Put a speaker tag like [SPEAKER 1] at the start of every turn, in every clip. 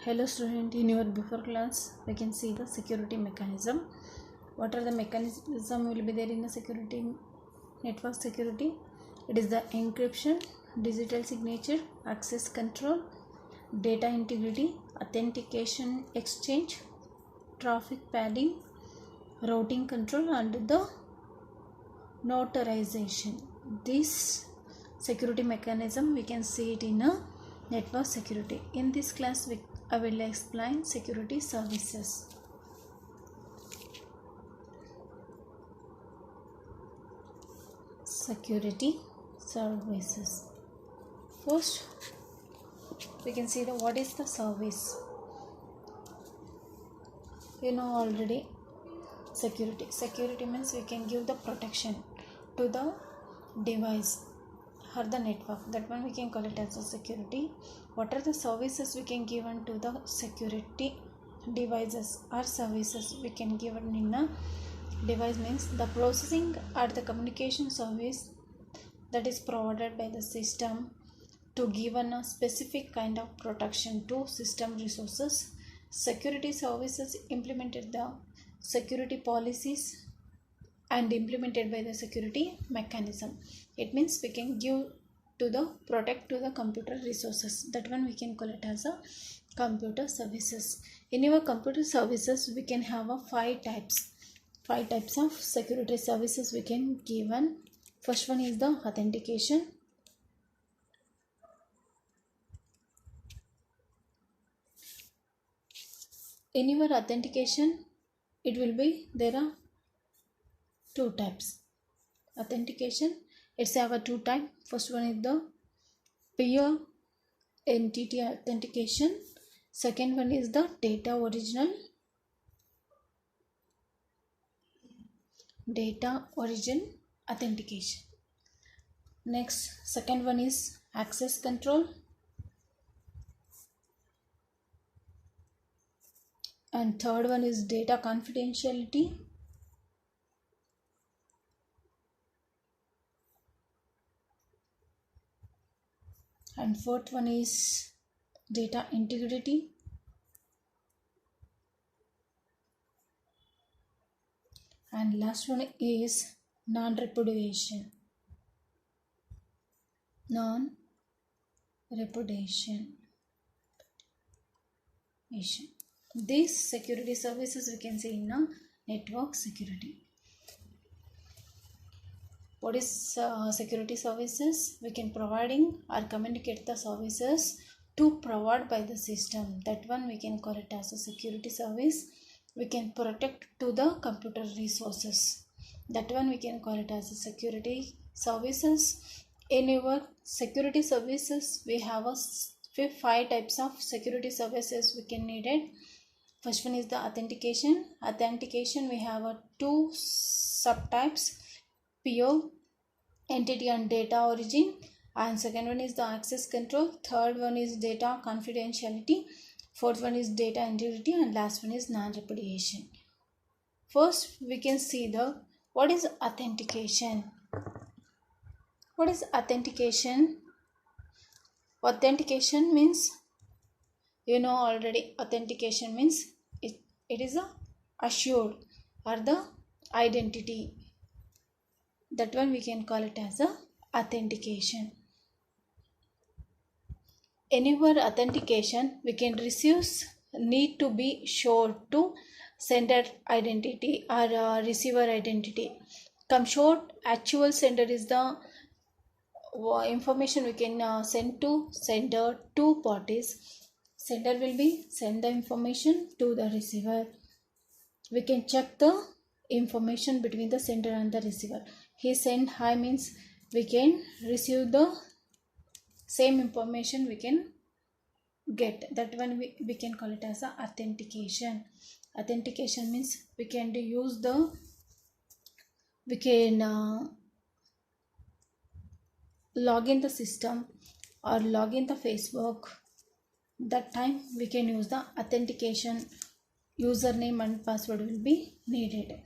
[SPEAKER 1] Hello student, in your before class we can see the security mechanism. What are the mechanism will be there in the security network security? It is the encryption, digital signature, access control, data integrity, authentication exchange, traffic padding, routing control and the notarization. This security mechanism we can see it in a network security. In this class I will explain security services. Security services. First we can see what is the service. You know already security. Security means we can give the protection to the device or the network. That one we can call it as a security. What are the services we can give to the security devices or services we can give in a device means the processing or the communication service that is provided by the system to give a specific kind of protection to system resources. Security services implemented the security policies and implemented by the security mechanism. It means we can give to the protect to the computer resources. That one we can call it as a computer services. In your computer services we can have a five types of security services we can given. First one is the authentication. In your authentication it will be there are two types. Authentication it's have a two type. First one is the peer entity authentication. Second one is the data origin authentication. Next, second one is access control, and third one is data confidentiality, and fourth one is data integrity, and last one is non-repudiation. These security services we can see in a network security. What is security services? We can providing or communicate the services to provide by the system. That one we can call it as a security service. We can protect to the computer resources. That one we can call it as a security services. In our security services we have a five types of security services we can need it. First one is the authentication. Authentication we have a two subtypes, peer entity and data origin, and second one is the access control. Third one is data confidentiality. Fourth one is data integrity, and last one is non-repudiation. First we can see the what is authentication. What is authentication? Authentication means you know already. Authentication means it is a assured or the identity. That one we can call it as a authentication. Anywhere authentication we can receive need to be sure to sender identity or receiver identity. Come short, actual sender is the information we can send to sender. Two parties. Sender will be send the information to the receiver. We can check the information between the sender and the receiver. He sent hi means we can receive the same information we can get. That one we can call it as a authentication. Authentication means we can use the log in the system or log in the Facebook. That time we can use the authentication. Username and password will be needed.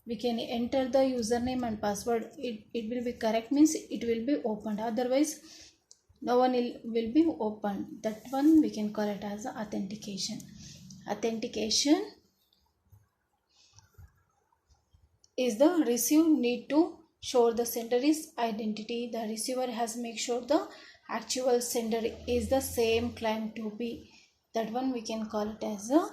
[SPEAKER 1] We can enter the username and password. It will be correct means it will be opened. Otherwise no one will be opened. That one we can call it as authentication. Authentication is the receive need to show the sender is identity. The receiver has make sure the actual sender is the same claim to be. That one we can call it as a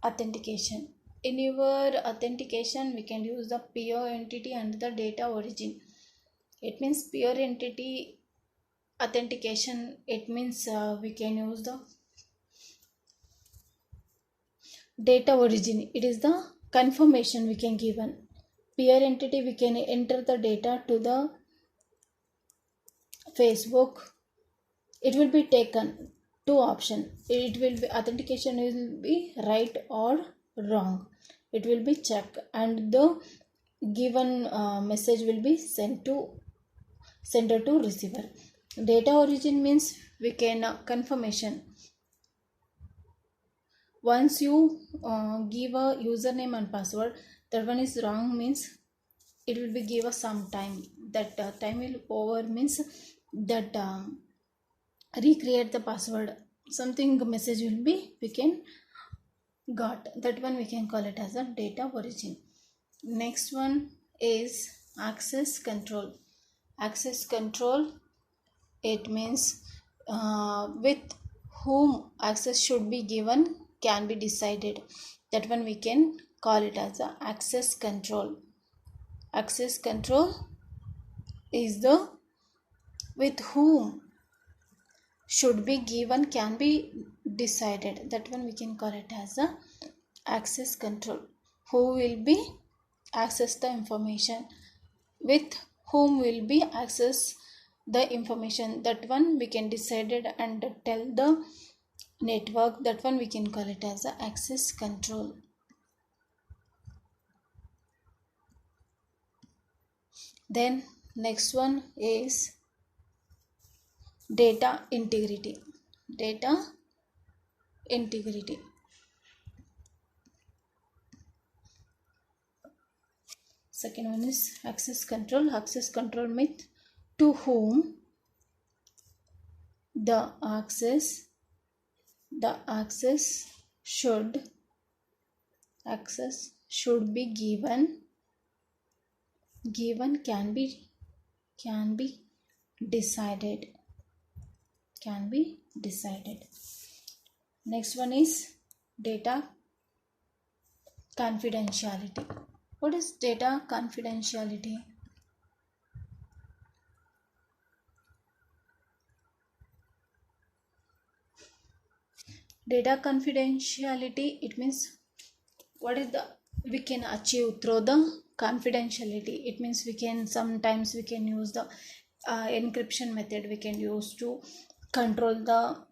[SPEAKER 1] authentication. In your authentication we can use the pure entity and the data origin. It means pure entity authentication, it means we can use the data origin. It is the confirmation we can given. Peer entity we can enter the data to the Facebook. It will be taken two option. It will be authentication will be right or wrong. It will be checked and the given message will be sent to sender to receiver. Data origin means we can confirmation. Once you give a username and password, that one is wrong means it will be give us some time. That time will over means that recreate the password. Something message will be we can got. That one we can call it as a data origin. Next one is access control. Access control, it means with whom access should be given can be decided. That one we can call it as a access control. Access control is the with whom should be given can be decided. That one we can call it as a access control. Who will be access the information, with whom will be access the information. That one we can decide it and tell the network. That one we can call it as a access control. Then next one is data integrity. Data integrity. Second one is access control. Access control means to whom the access should be given can be decided. Next one is data confidentiality. What is data confidentiality? Data confidentiality, it means what is the we can achieve through the confidentiality. It means we can sometimes we can use the encryption method we can use to control the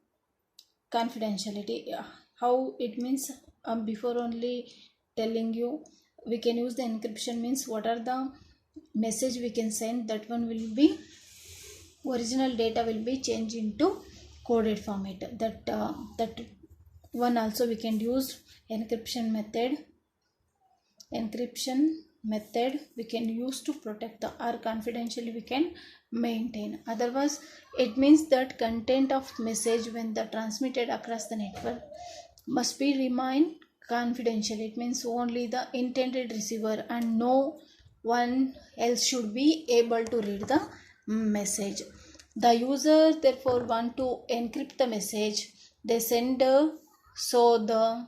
[SPEAKER 1] confidentiality. How it means before only telling you, we can use the encryption means what are the message we can send. That one will be original data will be changed into coded format. That one also we can use encryption method we can use to protect the our confidentially we can maintain. Otherwise it means that content of message when the transmitted across the network must be remain confidential. It means only the intended receiver and no one else should be able to read the message. The user therefore want to encrypt the message they send, so the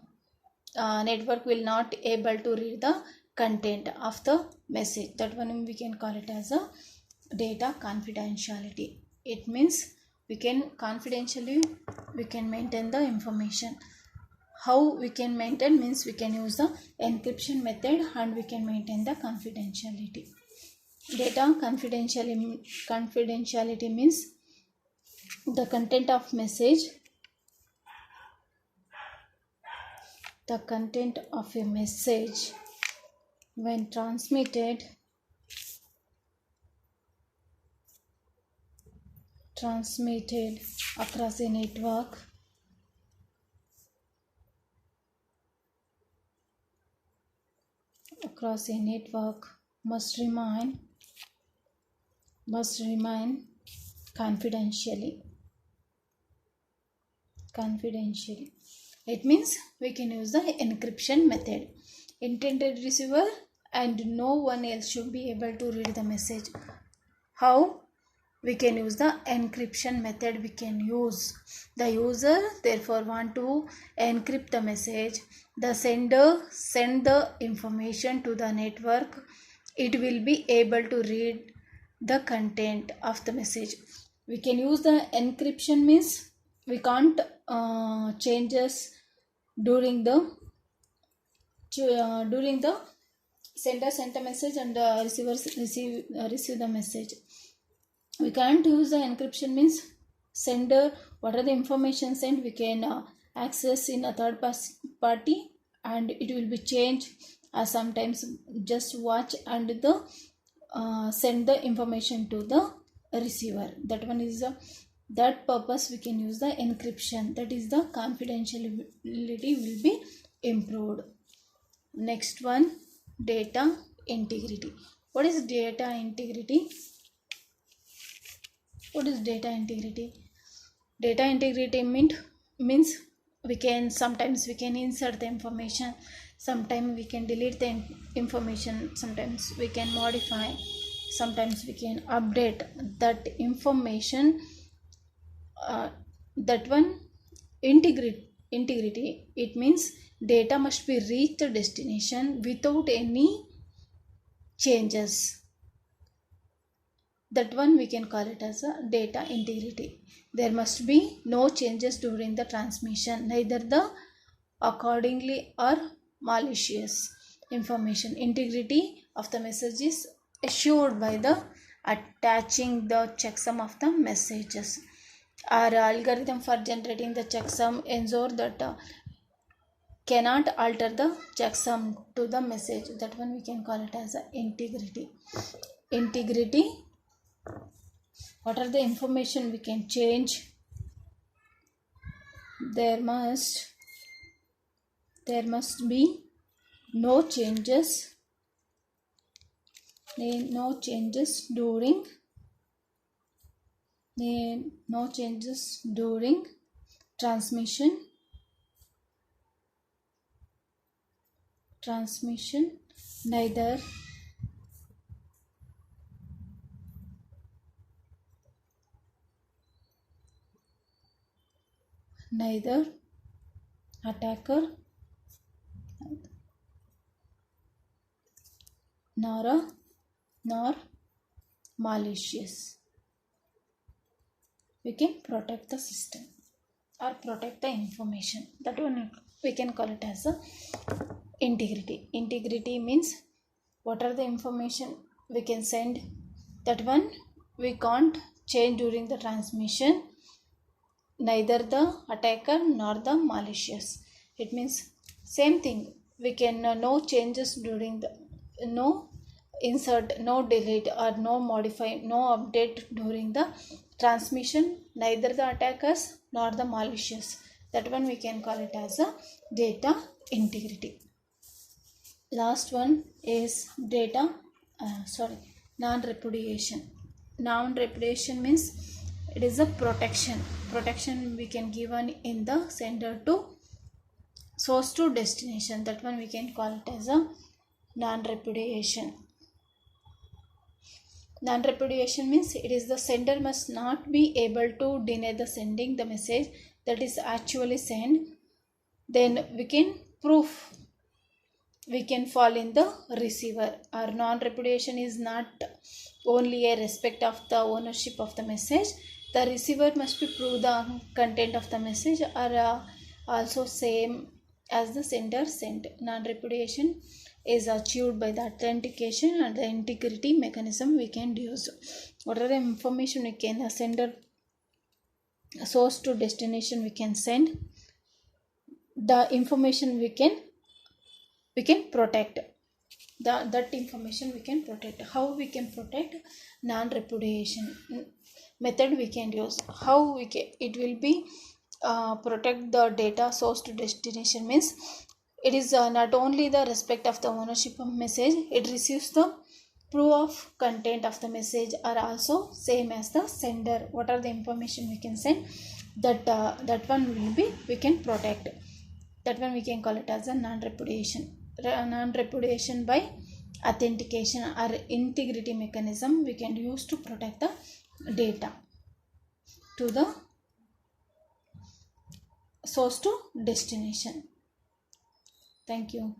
[SPEAKER 1] network will not able to read the content of the message. That one we can call it as a data confidentiality. It means we can confidentially we can maintain the information. How we can maintain means we can use the encryption method and we can maintain the confidentiality. Data confidentiality means the content of message, the content of a message when transmitted across a network must remain confidentially. It means we can use the encryption method. Intended receiver and no one else should be able to read the message. How we can use the encryption method? We can use the user therefore want to encrypt the message. The sender send the information to the network. It will be able to read the content of the message. We can use the encryption means we can't changes during the sender sent a message and receivers receive the message. We can't use the encryption means sender what are the information sent we can access in a third party and it will be changed. Sometimes just watch and the send the information to the receiver. That one is that purpose we can use the encryption. That is the confidentiality will be improved. Next one, data integrity. What is data integrity? What is data integrity? Data integrity means we can sometimes we can insert the information, sometimes we can delete the information, sometimes we can modify, sometimes we can update that information. That one integrity, it means data must be reached the destination without any changes. That one we can call it as a data integrity. There must be no changes during the transmission, neither the accordingly or malicious information. Integrity of the message is assured by the attaching the checksum of the messages. Our algorithm for generating the checksum ensure that cannot alter the checksum to the message. That one we can call it as a integrity. Integrity, what are the information we can change? There must be no changes during transmission, neither attacker nor malicious. We can protect the system or protect the information. That one we can call it as a integrity. Integrity means what are the information we can send, that one we can't change during the transmission, neither the attacker nor the malicious. It means same thing, we can no changes during the no insert, no delete or no modify, no update during the transmission, neither the attackers nor the malicious. That one we can call it as a data integrity. Last one is non-repudiation. Non-repudiation means it is a protection we can given in the sender to source to destination. That one we can call it as a non-repudiation. Non-repudiation means it is the sender must not be able to deny the sending the message that is actually sent. Then we can proof we can fall in the receiver. Our non-repudiation is not only a respect of the ownership of the message. The receiver must be prove the content of the message or also same as the sender sent. Non-repudiation is achieved by the authentication and the integrity mechanism we can use. Whatever information we can sender source to destination we can send, the information we can protect. That information we can protect. How we can protect? Non-repudiation method we can use. How we can, it will be protect the data source to destination means it is not only the respect of the ownership of message, it receives the proof of content of the message are also same as the sender. What are the information we can send, that one will be, we can protect. That one we can call it as a non-repudiation by authentication or integrity mechanism we can use to protect the data to the source to destination. Thank you.